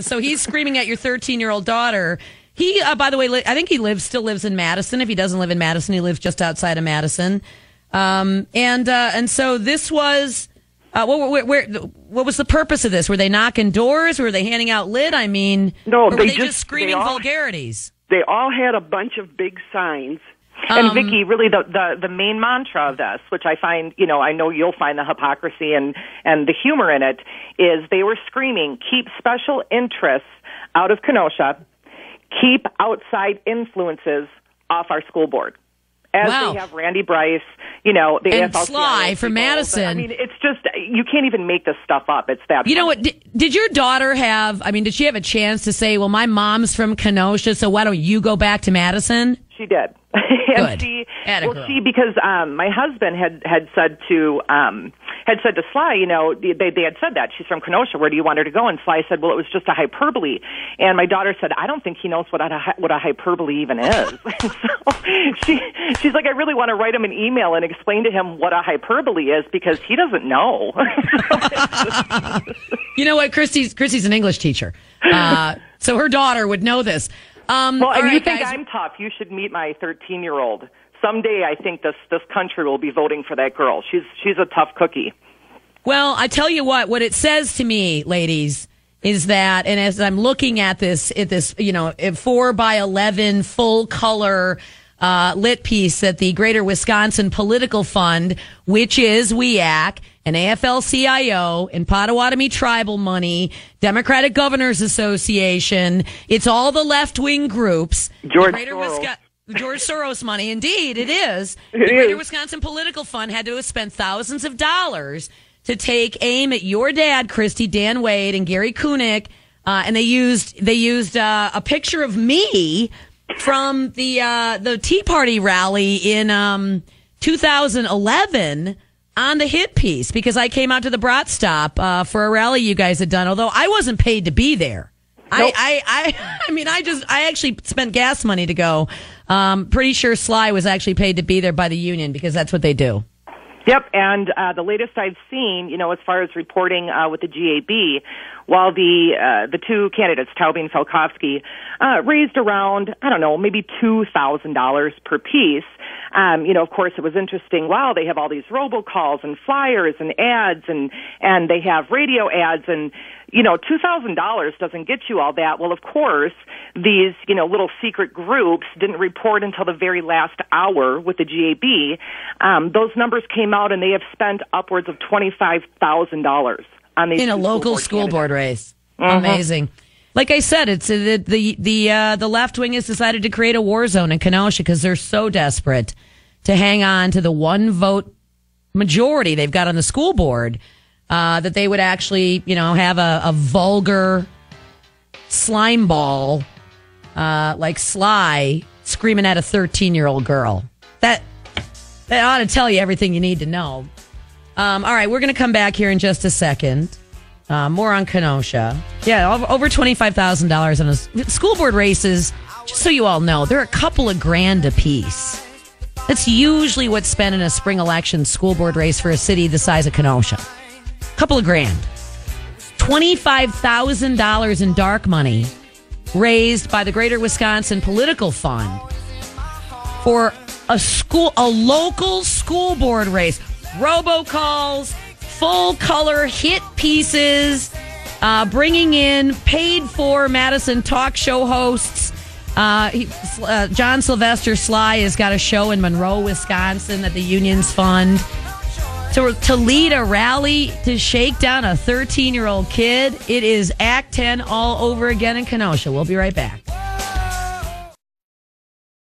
So he's screaming at your 13-year-old daughter. He, by the way, I think he still lives in Madison. If he doesn't live in Madison, he lives just outside of Madison. And so this was, what was the purpose of this? Were they knocking doors? Were they handing out lit? I mean, no, or were they just screaming vulgarities? They all had a bunch of big signs. And Vicki, really the main mantra of this, which I find, I know you'll find the hypocrisy and the humor in it, is they were screaming, keep special interests out of Kenosha, keep outside influences off our school board. As they have Randy Bryce, the and AFL-CIO Sly from Madison. I mean, it's just, you can't even make this stuff up. It's that. You know what? Did your daughter did she have a chance to say, well, my mom's from Kenosha, so why don't you go back to Madison? She did. Good. Because my husband had said to Sly, they had said that she's from Kenosha. Where do you want her to go? And Sly said, well, it was just a hyperbole. And my daughter said, I don't think he knows what a hyperbole even is. So she's like, I really want to write him an email and explain to him what a hyperbole is because he doesn't know. You know what? Christy's an English teacher, so her daughter would know this. And you think I'm tough? You should meet my 13-year-old. Someday, I think this country will be voting for that girl. She's a tough cookie. Well, I tell you what it says to me, ladies, is that, and as I'm looking at this 4x11 full color lit piece at the Greater Wisconsin Political Fund, which is WEAC, an AFL-CIO, and Potawatomi tribal money, Democratic Governors Association. It's all the left-wing groups. George Soros. George Soros money. Indeed, it is. The Greater Wisconsin Political Fund had to have spent thousands of dollars to take aim at your dad, Christy, Dan Wade, and Gary Kunick, and they used a picture of me from the Tea Party rally in 2011 on the hit piece because I came out to the Brat Stop for a rally you guys had done, although I wasn't paid to be there. Nope. I actually spent gas money to go. Pretty sure Sly was actually paid to be there by the union because that's what they do. Yep, and the latest I've seen, as far as reporting with the GAB, while the two candidates, Taubman and Falkowski, raised around, maybe $2,000 per piece. Of course, it was interesting. Wow, they have all these robocalls and flyers and ads, and they have radio ads, and $2,000 doesn't get you all that. Well, of course, these little secret groups didn't report until the very last hour with the GAB. Those numbers came out, and they have spent upwards of $25,000 on these in a local school board race. Mm-hmm. Amazing. Like I said, it's the left wing has decided to create a war zone in Kenosha because they're so desperate to hang on to the one vote majority they've got on the school board that they would actually, have a vulgar slime ball like Sly screaming at a 13-year-old girl. That ought to tell you everything you need to know. All right, we're going to come back here in just a second. More on Kenosha. Yeah, over $25,000 on school board races. Just so you all know, they're a couple of grand a piece. That's usually what's spent in a spring election school board race for a city the size of Kenosha. Couple of grand. $25,000 in dark money raised by the Greater Wisconsin Political Fund for a local school board race. Robocalls, full color hit pieces, bringing in paid for Madison talk show hosts. John Sylvester Sly has got a show in Monroe, Wisconsin that the unions fund. To lead a rally to shake down a 13-year-old kid, it is Act 10 all over again in Kenosha. We'll be right back.